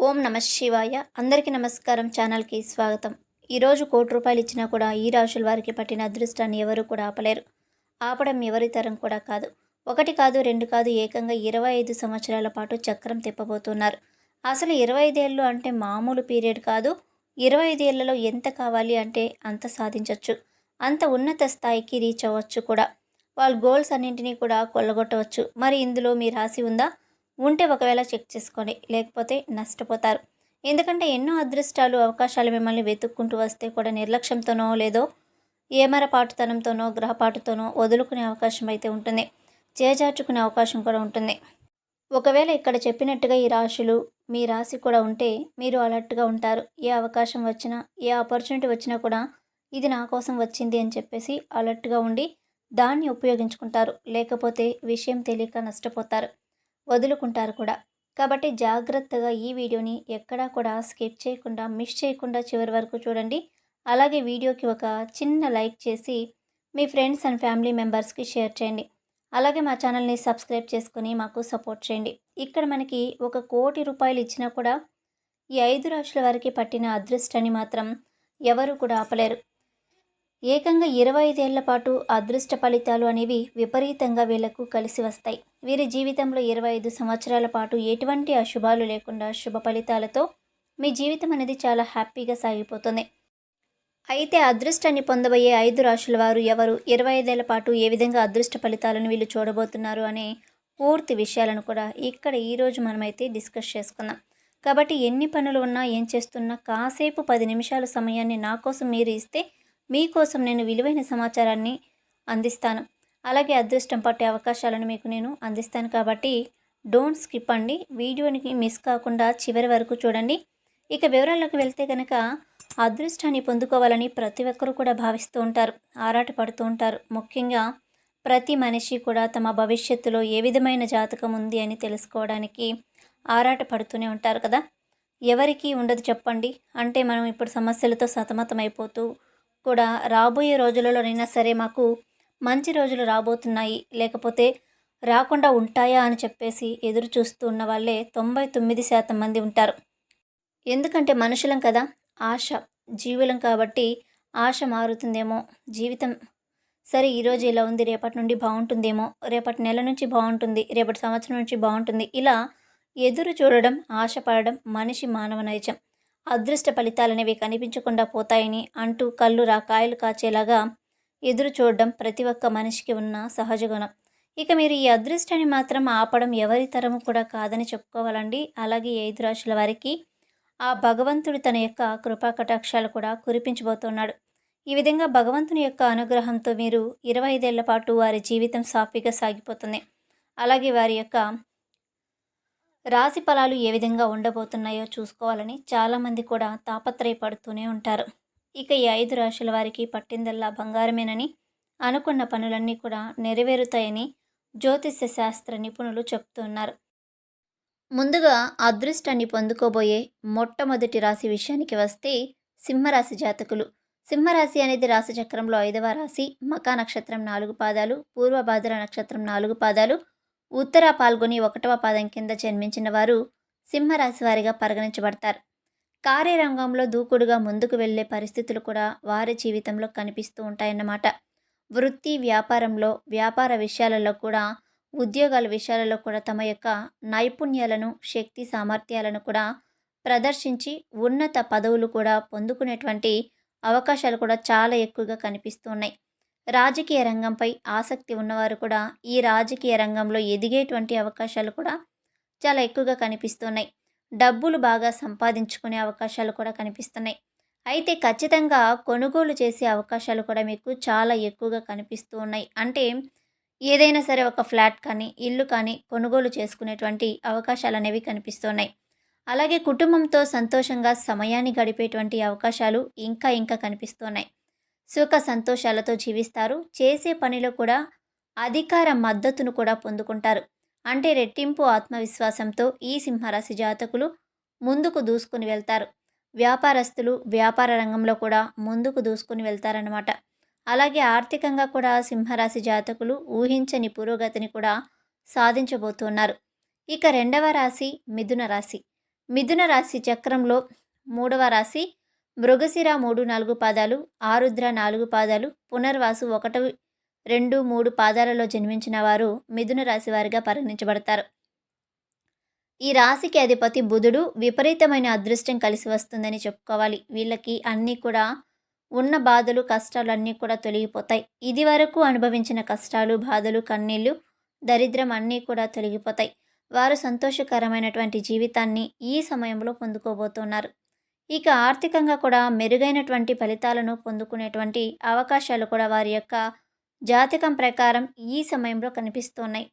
ఓం నమ శివాయ. అందరికీ నమస్కారం. ఛానల్కి స్వాగతం. ఈరోజు ₹1,00,00,000 ఇచ్చినా కూడా ఈ రాశుల వారికి పట్టిన అదృష్టాన్ని ఎవరు కూడా ఆపలేరు. ఆపడం ఎవరి తరం కూడా కాదు. ఒకటి కాదు, రెండు కాదు, ఏకంగా 25 సంవత్సరాల పాటు చక్రం తిప్పబోతున్నారు. అసలు 25 ఏళ్ళు అంటే మామూలు పీరియడ్ కాదు. 25 ఏళ్లలో ఎంత కావాలి అంటే అంత సాధించవచ్చు. అంత ఉన్నత స్థాయికి రీచ్ అవ్వచ్చు కూడా. వాళ్ళ గోల్స్ అన్నింటినీ కూడా కొల్లగొట్టవచ్చు. మరి ఇందులో మీ రాశి ఉందా? ఉంటే ఒకవేళ చెక్ చేసుకోండి, లేకపోతే నష్టపోతారు. ఎందుకంటే ఎన్నో అదృష్టాలు, అవకాశాలు మిమ్మల్ని వెతుక్కుంటూ వస్తే కూడా నిర్లక్ష్యంతోనో లేదో ఏమరపాటుతనంతోనో గ్రహపాటుతోనో వదులుకునే అవకాశం అయితే ఉంటుంది. చేజార్చుకునే అవకాశం కూడా ఉంటుంది. ఒకవేళ ఇక్కడ చెప్పినట్టుగా ఈ రాశులు మీ రాశి కూడా ఉంటే మీరు అలర్ట్గా ఉంటారు. ఏ అవకాశం వచ్చినా, ఏ ఆపర్చునిటీ వచ్చినా కూడా ఇది నా కోసం వచ్చింది అని చెప్పేసి అలర్ట్గా ఉండి దాన్ని ఉపయోగించుకుంటారు. లేకపోతే విషయం తెలియక నష్టపోతారు, వదులుకుంటారు కూడా. కాబట్టి జాగ్రత్తగా ఈ వీడియోని ఎక్కడా కూడా స్కిప్ చేయకుండా, మిస్ చేయకుండా చివరి వరకు చూడండి. అలాగే వీడియోకి ఒక చిన్న లైక్ చేసి మీ ఫ్రెండ్స్ అండ్ ఫ్యామిలీ మెంబర్స్కి షేర్ చేయండి. అలాగే మా ఛానల్ని సబ్స్క్రైబ్ చేసుకొని మాకు సపోర్ట్ చేయండి. ఇక్కడ మనకి ₹1,00,00,000 ఇచ్చినా కూడా ఈ 5 రాశుల వారికి పట్టిన అదృష్టాన్ని మాత్రం ఎవరు కూడా ఆపలేరు. ఏకంగా 25 ఏళ్ల పాటు అదృష్ట ఫలితాలు అనేవి విపరీతంగా వీళ్లకు కలిసి వస్తాయి. వీరి జీవితంలో 25 సంవత్సరాల పాటు ఎటువంటి అశుభాలు లేకుండా శుభ ఫలితాలతో మీ జీవితం అనేది చాలా హ్యాపీగా సాగిపోతుంది. అయితే అదృష్టాన్ని పొందబోయే 5 రాశుల వారు ఎవరు, 25 ఏళ్ల పాటు ఏ విధంగా అదృష్ట ఫలితాలను వీళ్ళు చూడబోతున్నారు అనే పూర్తి విషయాలను కూడా ఇక్కడ ఈరోజు మనమైతే డిస్కస్ చేసుకుందాం. కాబట్టి ఎన్ని పనులు ఉన్నా, ఏం చేస్తున్నా కాసేపు 10 నిమిషాల సమయాన్ని నా కోసం మీరు ఇస్తే మీకోసం నేను విలువైన సమాచారాన్ని అందిస్తాను. అలాగే అదృష్టం పట్టే అవకాశాలను మీకు నేను అందిస్తాను. కాబట్టి డోంట్ స్కిప్ అండి. వీడియోని మిస్ కాకుండా చివరి వరకు చూడండి. ఇక వివరాల్లోకి వెళ్తే కనుక అదృష్టాన్ని పొందుకోవాలని ప్రతి ఒక్కరూ కూడా భావిస్తూ ఉంటారు, ఆరాటపడుతూ ఉంటారు. ముఖ్యంగా ప్రతి మనిషి కూడా తమ భవిష్యత్తులో ఏ విధమైన జాతకం ఉంది అని తెలుసుకోవడానికి ఆరాటపడుతూనే ఉంటారు కదా. ఎవరికి ఉండదు చెప్పండి. అంటే మనం ఇప్పుడు సమస్యలతో సతమతమైపోతూ కూడా రాబోయే రోజులలోనైనా సరే మాకు మంచి రోజులు రాబోతున్నాయి, లేకపోతే రాకుండా ఉంటాయా అని చెప్పేసి ఎదురు చూస్తూ ఉన్న వాళ్ళే 99% మంది ఉంటారు. ఎందుకంటే మనుషులం కదా, ఆశ జీవులం. కాబట్టి ఆశ మారుతుందేమో, జీవితం సరే ఈరోజు ఇలా ఉంది, రేపటి నుండి బాగుంటుందేమో, రేపటి నెల నుంచి బాగుంటుంది, రేపటి సంవత్సరం నుంచి బాగుంటుంది, ఇలా ఎదురు చూడడం, ఆశపడడం మనిషి మానవ నైజం. అదృష్ట ఫలితాలనేవి కనిపించకుండా పోతాయని అంటూ కళ్ళు కాయలు కాచేలాగా ఎదురు చూడడం ప్రతి ఒక్క మనిషికి ఉన్న సహజ గుణం. ఇక మీరు ఈ అదృష్టాన్ని మాత్రం ఆపడం ఎవరి తరము కూడా కాదని చెప్పుకోవాలండి. అలాగే 5 రాశుల వారికి ఆ భగవంతుడు తన యొక్క కృపా కటాక్షాలు కూడా కురిపించబోతున్నాడు. ఈ విధంగా భగవంతుని యొక్క అనుగ్రహంతో మీరు 25 ఏళ్ల పాటు వారి జీవితం సాఫీగా సాగిపోతుంది. అలాగే వారి యొక్క రాశి ఫలాలు ఏ విధంగా ఉండబోతున్నాయో చూసుకోవాలని చాలామంది కూడా తాపత్రయపడుతూనే ఉంటారు. ఇక ఈ 5 రాశుల వారికి పట్టిందల్లా బంగారమేనని, అనుకున్న పనులన్నీ కూడా నెరవేరుతాయని జ్యోతిష్య శాస్త్ర నిపుణులు చెప్తున్నారు. ముందుగా అదృష్టాన్ని పొందుకోబోయే మొట్టమొదటి రాశి విషయానికి వస్తే సింహరాశి జాతకులు. సింహరాశి అనేది రాశి చక్రంలో 5వ రాశి. మకా నక్షత్రం 4 పాదాలు, పూర్వభాద్ర నక్షత్రం 4 పాదాలు, ఉత్తర పాల్గొని 1వ పాదం కింద జన్మించిన వారు సింహరాశి వారిగా పరిగణించబడతారు. కార్యరంగంలో దూకుడుగా ముందుకు వెళ్లే పరిస్థితులు కూడా వారి జీవితంలో కనిపిస్తూ ఉంటాయన్నమాట. వృత్తి వ్యాపారంలో, వ్యాపార విషయాలలో కూడా, ఉద్యోగాల విషయాలలో కూడా తమ యొక్క నైపుణ్యాలను, శక్తి సామర్థ్యాలను కూడా ప్రదర్శించి ఉన్నత పదవులు కూడా పొందుకునేటువంటి అవకాశాలు కూడా చాలా ఎక్కువగా కనిపిస్తూ ఉన్నాయి. రాజకీయ రంగంపై ఆసక్తి ఉన్నవారు కూడా ఈ రాజకీయ రంగంలో ఎదిగేటువంటి అవకాశాలు కూడా చాలా ఎక్కువగా కనిపిస్తున్నాయి. డబ్బులు బాగా సంపాదించుకునే అవకాశాలు కూడా కనిపిస్తున్నాయి. అయితే ఖచ్చితంగా కొనుగోలు చేసే అవకాశాలు కూడా మీకు చాలా ఎక్కువగా కనిపిస్తూ ఉన్నాయి. అంటే ఏదైనా సరే ఒక ఫ్లాట్ కానీ, ఇల్లు కానీ కొనుగోలు చేసుకునేటువంటి అవకాశాలు అనేవి కనిపిస్తున్నాయి. అలాగే కుటుంబంతో సంతోషంగా సమయాన్ని గడిపేటువంటి అవకాశాలు ఇంకా కనిపిస్తున్నాయి. సుఖ సంతోషాలతో జీవిస్తారు. చేసే పనిలో కూడా అధికార మద్దతును కూడా పొందుకుంటారు. అంటే రెట్టింపు ఆత్మవిశ్వాసంతో ఈ సింహరాశి జాతకులు ముందుకు దూసుకుని వెళ్తారు. వ్యాపారస్తులు వ్యాపార రంగంలో కూడా ముందుకు దూసుకుని వెళ్తారన్నమాట. అలాగే ఆర్థికంగా కూడా సింహరాశి జాతకులు ఊహించని పురోగతిని కూడా సాధించబోతున్నారు. ఇక రెండవ రాశి మిథున రాశి. మిథున రాశి చక్రంలో మూడవ రాశి. మృగశిర 3, 4 పాదాలు, ఆరుద్ర 4 పాదాలు, పునర్వాసు 1, 2, 3 పాదాలలో జన్మించిన వారు మిథున రాశి వారిగా పరిగణించబడతారు. ఈ రాశికి అధిపతి బుధుడు. విపరీతమైన అదృష్టం కలిసి వస్తుందని చెప్పుకోవాలి. వీళ్ళకి అన్నీ కూడా ఉన్న బాధలు, కష్టాలు అన్నీ కూడా తొలగిపోతాయి. ఇది వరకు అనుభవించిన కష్టాలు, బాధలు, కన్నీళ్ళు, దరిద్రం అన్నీ కూడా తొలగిపోతాయి. వారు సంతోషకరమైనటువంటి జీవితాన్ని ఈ సమయంలో పొందుకోబోతున్నారు. ఇక ఆర్థికంగా కూడా మెరుగైనటువంటి ఫలితాలను పొందుకునేటువంటి అవకాశాలు కూడా వారి యొక్క జాతకం ప్రకారం ఈ సమయంలో కనిపిస్తున్నాయి.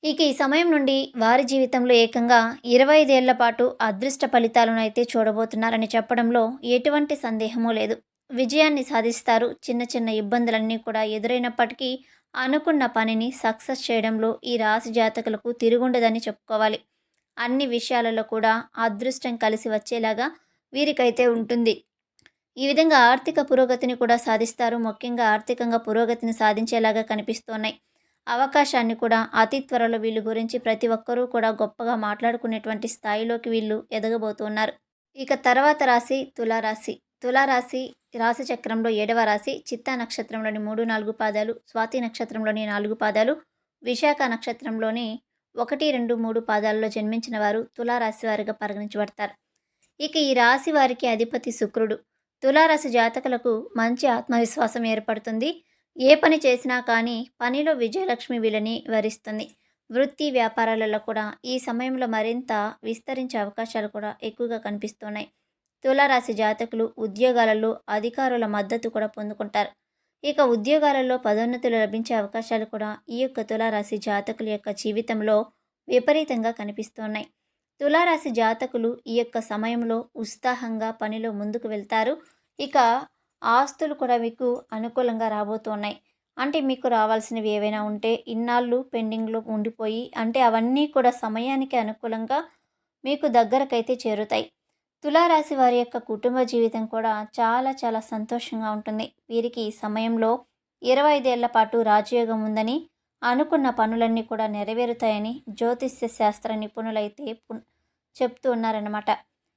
ఇక ఈ సమయం నుండి వారి జీవితంలో ఏకంగా 25 ఏళ్ల పాటు అదృష్ట ఫలితాలను అయితే చూడబోతున్నారని చెప్పడంలో ఎటువంటి సందేహమూ లేదు. విజయాన్ని సాధిస్తారు. చిన్న చిన్న ఇబ్బందులన్నీ కూడా ఎదురైనప్పటికీ అనుకున్న పనిని సక్సెస్ చేయడంలో ఈ రాశి జాతకులకు తిరుగుండదని చెప్పుకోవాలి. అన్ని విషయాలలో కూడా అదృష్టం కలిసి వచ్చేలాగా వీరికైతే ఉంటుంది. ఈ విధంగా ఆర్థిక పురోగతిని కూడా సాధిస్తారు. ముఖ్యంగా ఆర్థికంగా పురోగతిని సాధించేలాగా కనిపిస్తున్నాయి. అవకాశాన్ని కూడా అతి త్వరలో వీళ్ళు గురించి ప్రతి ఒక్కరూ కూడా గొప్పగా మాట్లాడుకునేటువంటి స్థాయిలోకి వీళ్ళు ఎదగబోతున్నారు. ఇక తర్వాత రాశి తులారాశి. తులారాశి రాశి చక్రంలో 7వ రాశి. చిత్తా నక్షత్రంలోని 3, 4 పాదాలు, స్వాతి నక్షత్రంలోని 4 పాదాలు, విశాఖ నక్షత్రంలోని 1, 2, 3 పాదాలలో జన్మించిన వారు తులారాశి వారిగా పరిగణించబడతారు. ఇక ఈ రాశి వారికి అధిపతి శుక్రుడు. తులారాశి జాతకులకు మంచి ఆత్మవిశ్వాసం ఏర్పడుతుంది. ఏ పని చేసినా కానీ పనిలో విజయలక్ష్మి వీళ్ళని వరిస్తుంది. వృత్తి వ్యాపారాలలో కూడా ఈ సమయంలో మరింత విస్తరించే అవకాశాలు కూడా ఎక్కువగా కనిపిస్తున్నాయి. తులారాశి జాతకులు ఉద్యోగాలలో అధికారుల మద్దతు కూడా పొందుకుంటారు. ఇక ఉద్యోగాలలో పదోన్నతులు లభించే అవకాశాలు కూడా ఈ యొక్క తులారాశి జాతకుల యొక్క జీవితంలో విపరీతంగా కనిపిస్తున్నాయి. తులారాశి జాతకులు ఈ యొక్క సమయంలో ఉత్సాహంగా పనిలో ముందుకు వెళ్తారు. ఇక ఆస్తులు కూడా మీకు అనుకూలంగా రాబోతున్నాయి. అంటే మీకు రావాల్సినవి ఏవైనా ఉంటే ఇన్నాళ్ళు పెండింగ్లో ఉండిపోయి అంటే అవన్నీ కూడా సమయానికి అనుకూలంగా మీకు దగ్గరకైతే చేరుతాయి. తులారాశి వారి యొక్క కుటుంబ జీవితం కూడా చాలా చాలా సంతోషంగా ఉంటుంది. వీరికి ఈ సమయంలో 25 ఏళ్ల పాటు రాజయోగం ఉందని, అనుకున్న పనులన్నీ కూడా నెరవేరుతాయని జ్యోతిష్య శాస్త్ర నిపుణులైతే చెప్తూ ఉన్నారన్నమాట.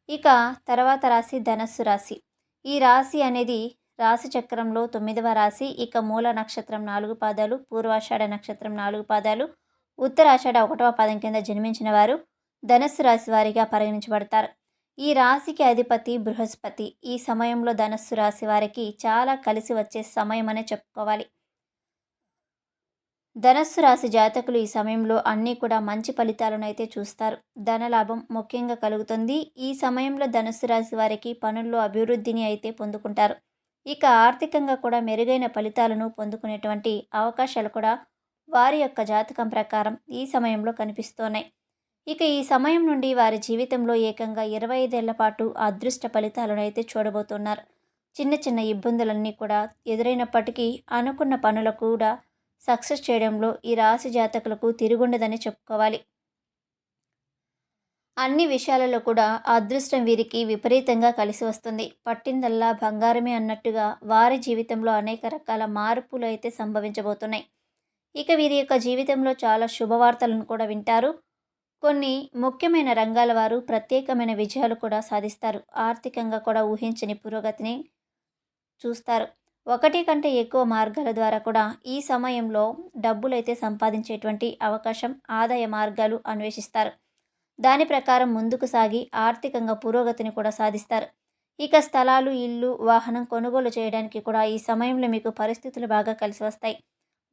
ఇక తర్వాత రాశి ధనస్సు రాశి. ఈ రాశి అనేది రాశి చక్రంలో 9వ రాశి. ఇక మూల నక్షత్రం 4 పాదాలు, పూర్వాషాఢ నక్షత్రం 4 పాదాలు, ఉత్తరాషాఢ 1వ పాదం కింద జన్మించిన వారు ధనస్సు రాశి వారిగా పరిగణించబడతారు. ఈ రాశికి అధిపతి బృహస్పతి. ఈ సమయంలో ధనస్సు రాశి వారికి చాలా కలిసి వచ్చే సమయం అనే చెప్పుకోవాలి. ధనస్సు రాశి జాతకులు ఈ సమయంలో అన్నీ కూడా మంచి ఫలితాలను అయితే చూస్తారు. ధనలాభం ముఖ్యంగా కలుగుతుంది. ఈ సమయంలో ధనస్సు రాశి వారికి పనుల్లో అభివృద్ధిని అయితే పొందుకుంటారు. ఇక ఆర్థికంగా కూడా మెరుగైన ఫలితాలను పొందుకునేటువంటి అవకాశాలు కూడా వారి యొక్క జాతకం ప్రకారం ఈ సమయంలో కనిపిస్తున్నాయి. ఇక ఈ సమయం నుండి వారి జీవితంలో ఏకంగా 25 ఏళ్ల పాటు అదృష్ట ఫలితాలను అయితే చూడబోతున్నారు. చిన్న చిన్న ఇబ్బందులన్నీ కూడా ఎదురైనప్పటికీ అనుకున్న పనులు కూడా సక్సెస్ చేయడంలో ఈ రాశి జాతకులకు తిరుగుండదని చెప్పుకోవాలి. అన్ని విషయాలలో కూడా అదృష్టం వీరికి విపరీతంగా కలిసి వస్తుంది. పట్టిందల్లా బంగారమే అన్నట్టుగా వారి జీవితంలో అనేక రకాల మార్పులు అయితే సంభవించబోతున్నాయి. ఇక వీరి యొక్క జీవితంలో చాలా శుభవార్తలను కూడా వింటారు. కొన్ని ముఖ్యమైన రంగాల వారు ప్రత్యేకమైన విజయాలు కూడా సాధిస్తారు. ఆర్థికంగా కూడా ఊహించని పురోగతిని చూస్తారు. ఒకటి కంటే ఎక్కువ మార్గాల ద్వారా కూడా ఈ సమయంలో డబ్బులైతే సంపాదించేటువంటి అవకాశం, ఆదాయ మార్గాలు అన్వేషిస్తారు. దాని ప్రకారం ముందుకు సాగి ఆర్థికంగా పురోగతిని కూడా సాధిస్తారు. ఇక స్థలాలు, ఇల్లు, వాహనం కొనుగోలు చేయడానికి కూడా ఈ సమయంలో మీకు పరిస్థితులు బాగా కలిసి వస్తాయి.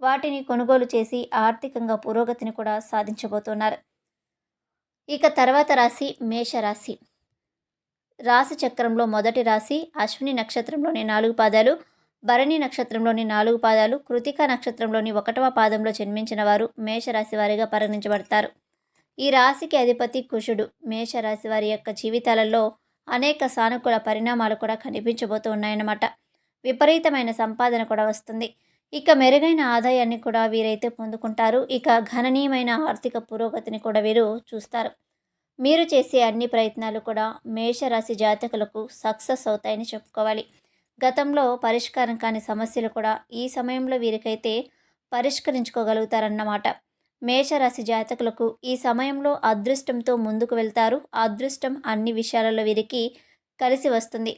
వాటిని కొనుగోలు చేసి ఆర్థికంగా పురోగతిని కూడా సాధించబోతున్నారు. ఇక తర్వాత రాశి మేషరాశి. రాశి చక్రంలో మొదటి రాశి. అశ్విని నక్షత్రంలోని 4 పాదాలు, భరణి నక్షత్రంలోని 4 పాదాలు, కృతిక నక్షత్రంలోని 1వ పాదంలో జన్మించిన వారు మేషరాశి వారిగా పరిగణించబడతారు. ఈ రాశికి అధిపతి కుజుడు. మేషరాశి వారి యొక్క జీవితాలలో అనేక సానుకూల పరిణామాలు కూడా కనిపించబోతూ ఉన్నాయన్నమాట. విపరీతమైన సంపాదన కూడా వస్తుంది. ఇక మెరుగైన ఆదాయాన్ని కూడా వీరైతే పొందుకుంటారు. ఇక గణనీయమైన ఆర్థిక పురోగతిని కూడా వీరు చూస్తారు. మీరు చేసే అన్ని ప్రయత్నాలు కూడా మేషరాశి జాతకులకు సక్సెస్ అవుతాయని చెప్పుకోవాలి. గతంలో పరిష్కారం కాని సమస్యలు కూడా ఈ సమయంలో వీరికైతే పరిష్కరించుకోగలుగుతారన్నమాట. మేషరాశి జాతకులకు ఈ సమయంలో అదృష్టంతో ముందుకు వెళ్తారు. ఆ అదృష్టం అన్ని విషయాలలో వీరికి కలిసి వస్తుంది.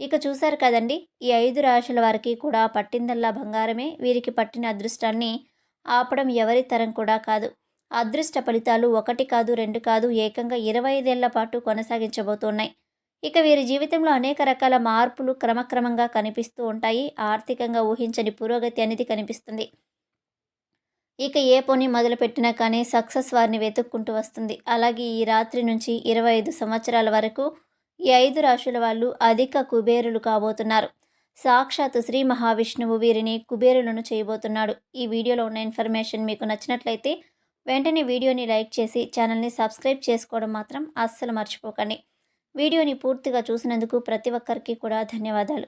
ఇక చూశారు కదండి, ఈ 5 రాశుల వారికి కూడా పట్టిందల్లా బంగారమే. వీరికి పట్టిన అదృష్టాన్ని ఆపడం ఎవరి తరం కూడా కాదు. అదృష్ట ఫలితాలు 1 కాదు, 2 కాదు, ఏకంగా 25 ఏళ్ల పాటు కొనసాగించబోతున్నాయి. ఇక వీరి జీవితంలో అనేక రకాల మార్పులు క్రమక్రమంగా కనిపిస్తూ ఉంటాయి. ఆర్థికంగా ఊహించని పురోగతి అనేది కనిపిస్తుంది. ఇక ఏ పని మొదలుపెట్టినా కానీ సక్సెస్ వారిని వెతుక్కుంటూ వస్తుంది. అలాగే ఈ రాత్రి నుంచి 25 సంవత్సరాల వరకు ఈ 5 రాశుల వాళ్ళు అధిక కుబేరులు కాబోతున్నారు. సాక్షాత్ శ్రీ మహావిష్ణువు వీరిని కుబేరులను చేయబోతున్నాడు. ఈ వీడియోలో ఉన్న ఇన్ఫర్మేషన్ మీకు నచ్చినట్లయితే వెంటనే వీడియోని లైక్ చేసి ఛానల్ని సబ్స్క్రైబ్ చేసుకోవడం మాత్రం అస్సలు మర్చిపోకండి. వీడియోని పూర్తిగా చూసినందుకు ప్రతి ఒక్కరికి కూడా ధన్యవాదాలు.